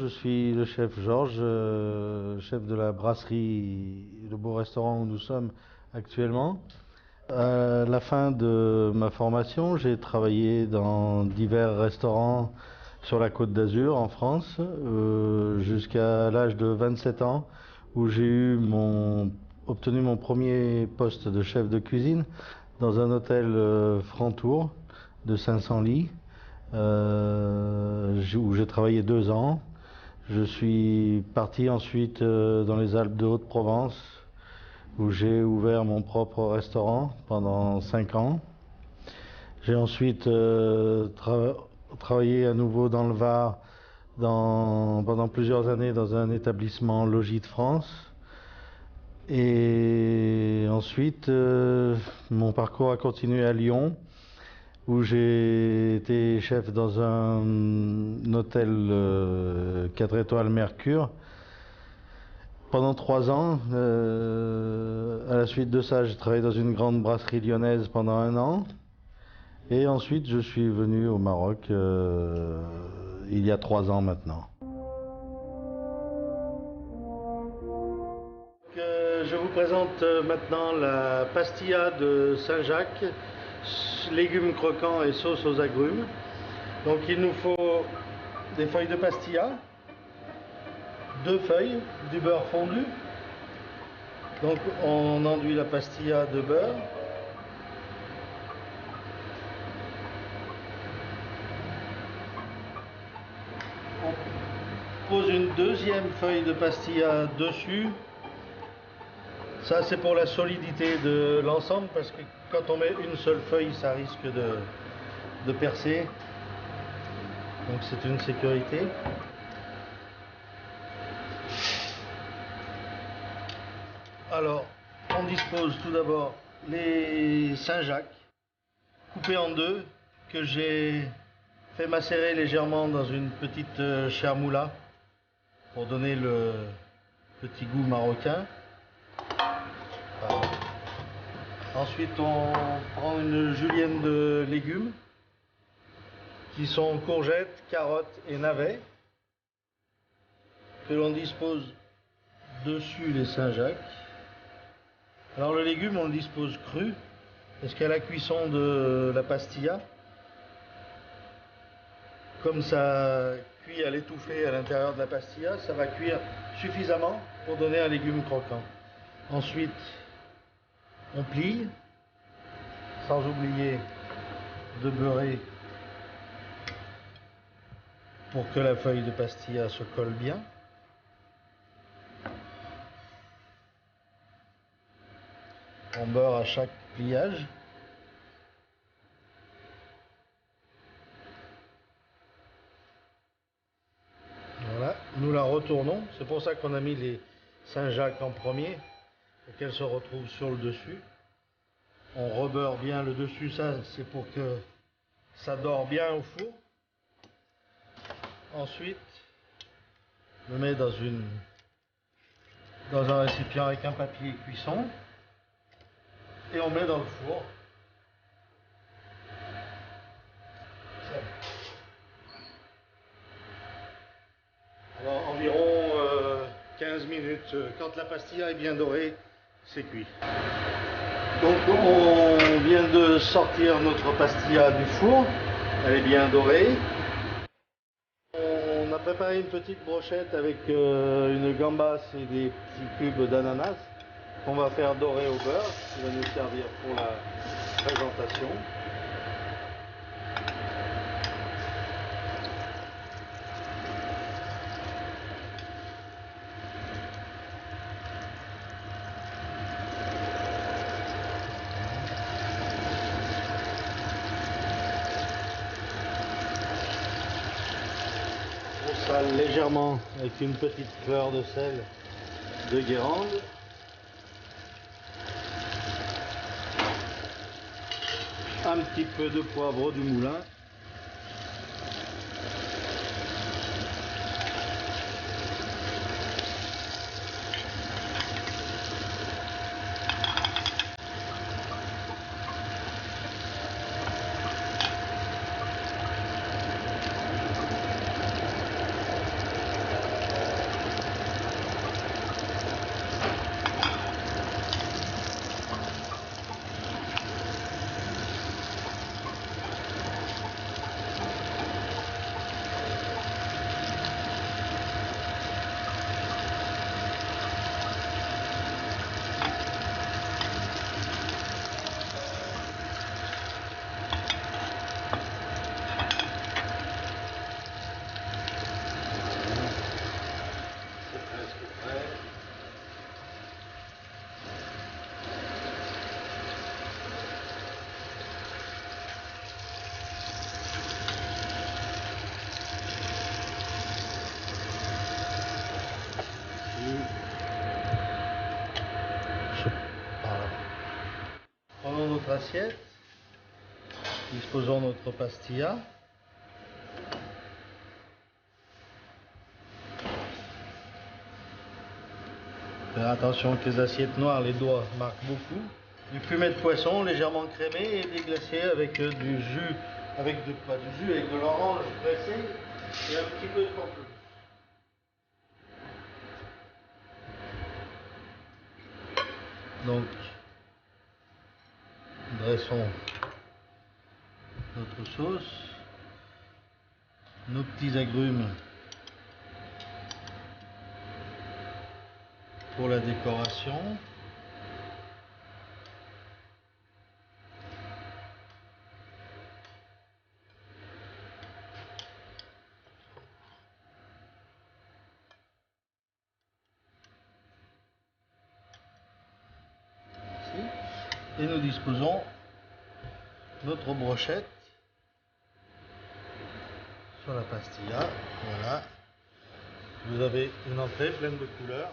suis le chef Georges, chef de la brasserie, le beau restaurant où nous sommes actuellement. À la fin de ma formation, j'ai travaillé dans divers restaurants sur la Côte d'Azur en France, jusqu'à l'âge de 27 ans, où obtenu mon premier poste de chef de cuisine dans un hôtel Frantour de 500 lits, où j'ai travaillé 2 ans. Je suis parti ensuite dans les Alpes de Haute-Provence, où j'ai ouvert mon propre restaurant pendant 5 ans. J'ai ensuite travaillé à nouveau dans le Var pendant plusieurs années dans un établissement Logis de France. Et ensuite, mon parcours a continué à Lyon, où j'ai été chef dans un hôtel 4 étoiles Mercure pendant 3 ans. À la suite de ça, j'ai travaillé dans une grande brasserie lyonnaise pendant 1 an. Et ensuite, je suis venu au Maroc il y a 3 ans maintenant. Je vous présente maintenant la pastilla de Saint-Jacques, légumes croquants et sauce aux agrumes. Donc il nous faut des feuilles de pastilla, 2 feuilles, du beurre fondu. Donc on enduit la pastilla de beurre. On pose une deuxième feuille de pastilla dessus. Ça c'est pour la solidité de l'ensemble, parce que quand on met une seule feuille, ça risque de percer. Donc c'est une sécurité. Alors, on dispose tout d'abord les Saint-Jacques coupés en 2, que j'ai fait macérer légèrement dans une petite chermoula pour donner le petit goût marocain. Voilà. Ensuite, on prend une julienne de légumes qui sont courgettes, carottes et navets, que l'on dispose dessus les Saint-Jacques. Alors le légume, on le dispose cru, parce qu'à la cuisson de la pastilla, comme ça cuit à l'étouffée à l'intérieur de la pastilla, ça va cuire suffisamment pour donner un légume croquant. Ensuite, on plie, sans oublier de beurrer pour que la feuille de pastilla se colle bien. On beurre à chaque pliage. Voilà, nous la retournons. C'est pour ça qu'on a mis les Saint-Jacques en premier, pour qu'elles se retrouvent sur le dessus. On rebeurre bien le dessus, ça c'est pour que ça dore bien au four. Ensuite, je le mets dans un récipient avec un papier cuisson et on met dans le four. Alors environ 15 minutes, quand la pastilla est bien dorée, c'est cuit. Donc on vient de sortir notre pastilla du four, elle est bien dorée. On a préparé une petite brochette avec une gambasse et des petits cubes d'ananas qu'on va faire dorer au beurre, qui va nous servir pour la présentation. On sale légèrement avec une petite fleur de sel de Guérande. Un petit peu de poivre du moulin. assiette. Disposons notre pastilla. Faire attention que les assiettes noires, les doigts marquent beaucoup. Du fumet de poisson légèrement crémé et déglacé avec du jus, pas du jus, avec de l'orange pressée et un petit peu de pamplemousse. Donc, dressons notre sauce, nos petits agrumes pour la décoration. Et nous disposons notre brochette sur la pastilla. Voilà. Vous avez une entrée pleine de couleurs.